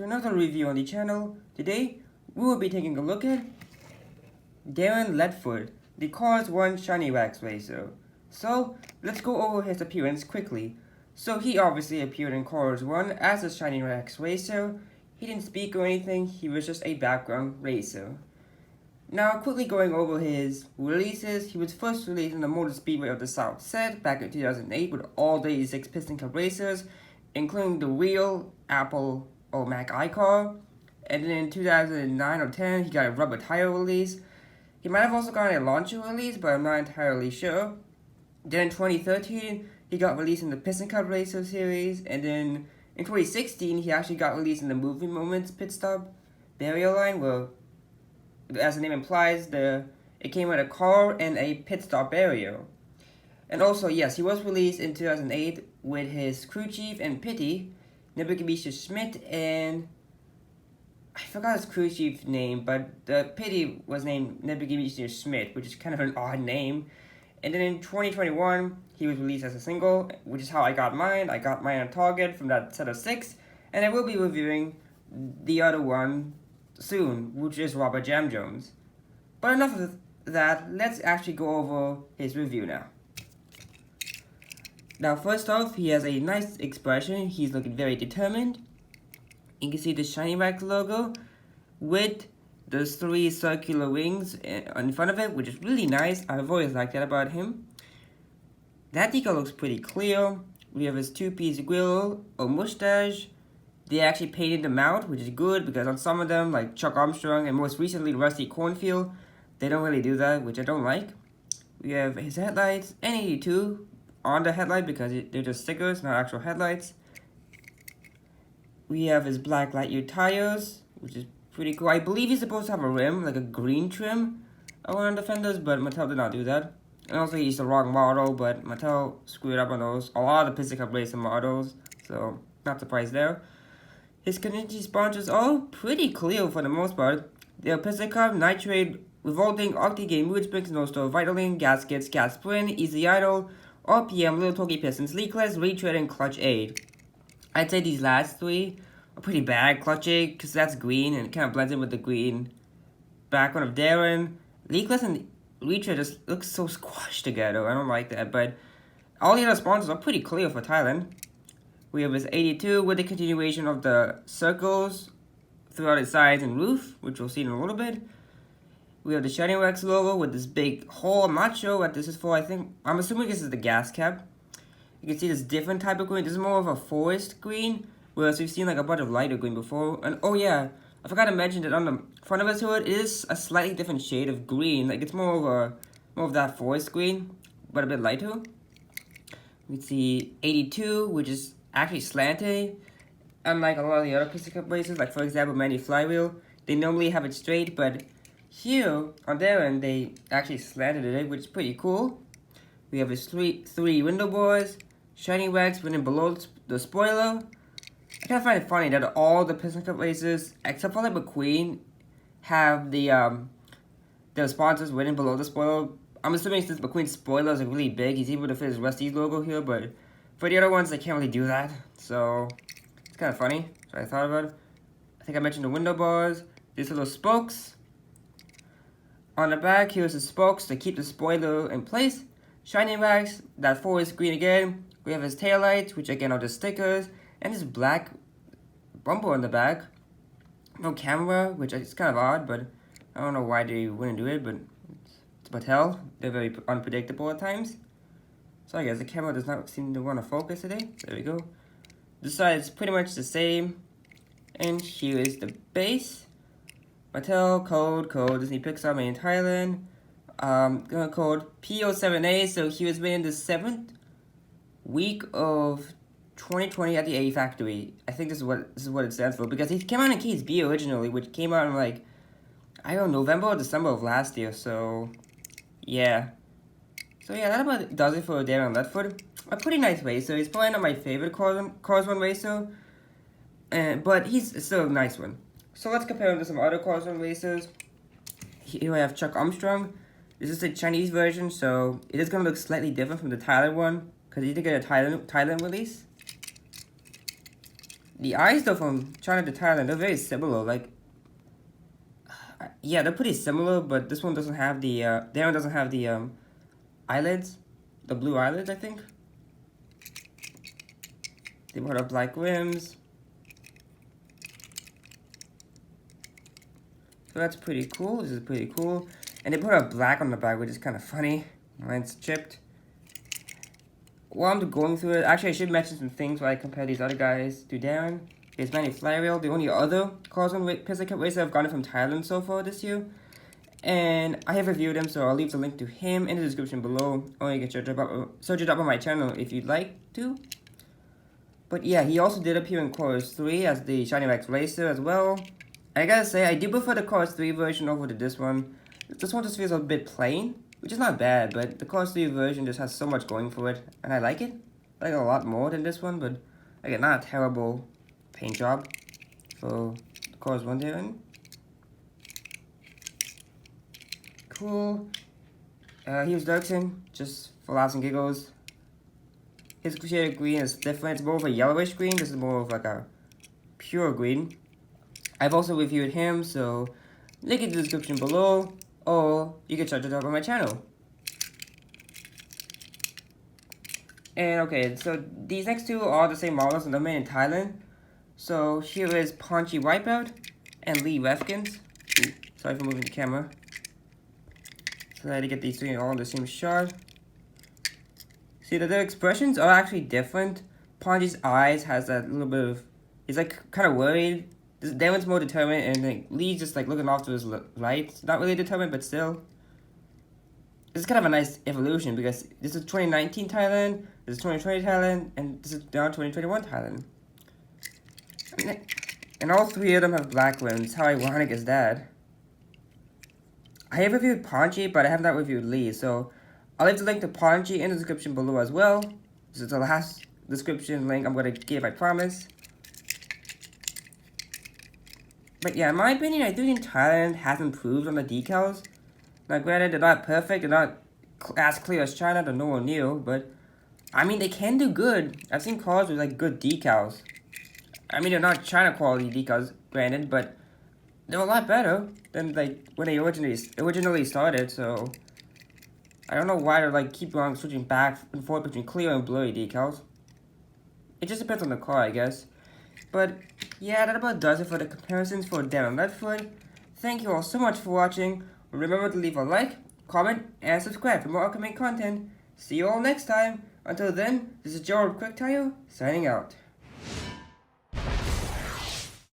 another review on the channel. Today, we will be taking a look at Darren Leadfoot, the Cars 1 Shiny Wax Racer. So, let's go over his appearance quickly. So he obviously appeared in Cars 1 as a Shiny Wax Racer. He didn't speak or anything, he was just a background racer. Now, quickly going over his releases, he was first released in the Motor Speedway of the South set back in 2008 with all the 86 piston cup racers, including the real Apple or Mac iCar. And then in 2009 or 10, he got a rubber tire release. He might have also gotten a launcher release, but I'm not entirely sure. Then in 2013, he got released in the Piston Cup Racer series. And then in 2016, he actually got released in the Movie Moments Pit Stop Barrier line, where, as the name implies, it came with a car and a pit stop barrier. And also, yes, he was released in 2008 with his crew chief and pitty, Nebuchadnezzar Schmidt, and I forgot his crew chief name, but the pitty was named Nebuchadnezzar Schmidt, which is kind of an odd name. And then in 2021, he was released as a single, which is how I got mine. I got mine on Target from that set of 6, and I will be reviewing the other one soon, which is Robert Jam Jones. But enough of that, let's actually go over his review now. Now, first off, he has a nice expression. He's looking very determined. You can see the Shiny Wax logo with those 3 circular wings in front of it, which is really nice. I've always liked that about him. That decal looks pretty clear. We have his 2-piece grill or mustache. They actually painted them out, which is good because on some of them, like Chuck Armstrong and most recently Rusty Cornfield, they don't really do that, which I don't like. We have his headlights, N82 on the headlight because they're just stickers, not actual headlights. We have his black light year tires, which is pretty cool. I believe he's supposed to have a rim, like a green trim around the fenders, but Mattel did not do that. And also he's the wrong model, but Mattel screwed up on those. A lot of the Piston Cup Racer models, so not surprised there. His community sponsors are pretty clear for the most part. They're Piston Cup, Nitrate, Revolting, OctiGame, Mood Springs, No Store, Vitaling, Gaskets, Gas Sprint, Easy Idle, RPM, Little Toki Pistons, Leakless, Retread, and Clutch Aid. I'd say these last 3 are pretty bad. Clutch Aid, because that's green, and it kind of blends in with the green background of Darren. Leakless and Retread just looks so squashed together. I don't like that, but all the other sponsors are pretty clear for Thailand. We have his 82 with the continuation of the circles throughout its sides and roof, which we'll see in a little bit. We have the Shiny Wax logo with this big hole. I'm not sure what this is for. I'm assuming this is the gas cap. You can see this different type of green. This is more of a forest green, whereas we've seen like a bunch of lighter green before. And oh yeah, I forgot to mention that on the front of his hood, it is a slightly different shade of green. Like it's more of that forest green, but a bit lighter. We see 82, which is actually slanted. Unlike a lot of the other Piston Cup racers, like for example, Manny Flywheel, they normally have it straight, but here on their end, they actually slanted it, which is pretty cool. We have his three window bars, Shiny Wax running below the spoiler. I kind of find it funny that all the Piston Cup racers, except for like McQueen, have their sponsors running below the spoiler. I'm assuming since McQueen's spoilers are really big, he's able to fit his Rusty's logo here, but for the other ones, they can't really do that. So it's kind of funny. So I thought about it. I think I mentioned the window bars. These little spokes. On the back, here's the spokes to keep the spoiler in place. Shiny Wax, that forest green again. We have his taillights, which again are the stickers. And this black bumper on the back. No camera, which is kind of odd, but I don't know why they wouldn't do it, but it's Mattel. They're very unpredictable at times. So I guess the camera does not seem to want to focus today. There we go. This side is pretty much the same. And here is the base. Mattel, code, Disney Pixar made in Thailand. Gonna code P07A, so he was made in the 7th week of 2020 at the A Factory. I think this is what it stands for, because he came out in Case B originally, which came out in like, I don't know, November or December of last year, so yeah. So yeah, that about does it for Darren Leadfoot. A pretty nice racer. He's probably not my favorite Cars 1 racer, but he's still a nice one. So let's compare him to some other Cars 1 racers. Here I have Chuck Armstrong. This is the Chinese version, so it is going to look slightly different from the Thailand one, because he did get a Thailand release. The eyes though from China to Thailand, they're very similar. Like, yeah, they're pretty similar, but this one doesn't have the Darren doesn't have the eyelids, the blue eyelids, I think. They put up black rims. So that's pretty cool. This is pretty cool. And they put up black on the back, which is kind of funny. Mine's chipped. While I'm going through it, actually I should mention some things while I compare these other guys to Darren. Here's Manny Flywheel, the only other Cosmo Pistol Cup racer I've gotten from Thailand so far this year. And I have reviewed him, so I'll leave the link to him in the description below. Or you can search it up on my channel if you'd like to. But yeah, he also did appear in Chorus 3 as the Shiny Rex Racer as well. And I gotta say, I do prefer the Chorus 3 version over to this one. This one just feels a bit plain, which is not bad, but the Chorus 3 version just has so much going for it. And I like it. I like it a lot more than this one, but again, not a terrible paint job for the Chorus 1 there. Cool. Here's Dirksen, just for laughs and giggles. His shade of green is different. It's more of a yellowish green. This is more of like a pure green. I've also reviewed him, so link in the description below, or you can check it out on my channel. And okay, so these next two are the same models and they're made in Thailand. So here is Paunchy Wipeout and Lee Refkins. Ooh, sorry for moving the camera. So I had to get these three all in the same shot. See that their expressions are actually different. Paunchy's eyes has that little bit of, he's like kind of worried. Darren's more determined, and like, Lee's just like looking off to his right. Not really determined, but still. This is kind of a nice evolution because this is 2019 Thailand, this is 2020 Thailand, and this is now 2021 Thailand. And all three of them have black rims. How ironic is that? I have reviewed Paunchy, but I have not reviewed Lee, so I'll leave the link to Paunchy in the description below as well. This is the last description link I'm going to give, I promise. But yeah, in my opinion, I do think Thailand has improved on the decals. Now granted, they're not perfect, they're not as clear as China, they're nowhere near, but I mean, they can do good. I've seen cars with like good decals. I mean, they're not China quality decals, granted, but they're a lot better than like when they originally started, so I don't know why they're like keep on switching back and forth between clear and blurry decals. It just depends on the car, I guess. But yeah, that about does it for the comparisons for Darren Leadfoot. Thank you all so much for watching. Remember to leave a like, comment, and subscribe for more upcoming content. See you all next time. Until then, this is Joel Quick Tire, signing out.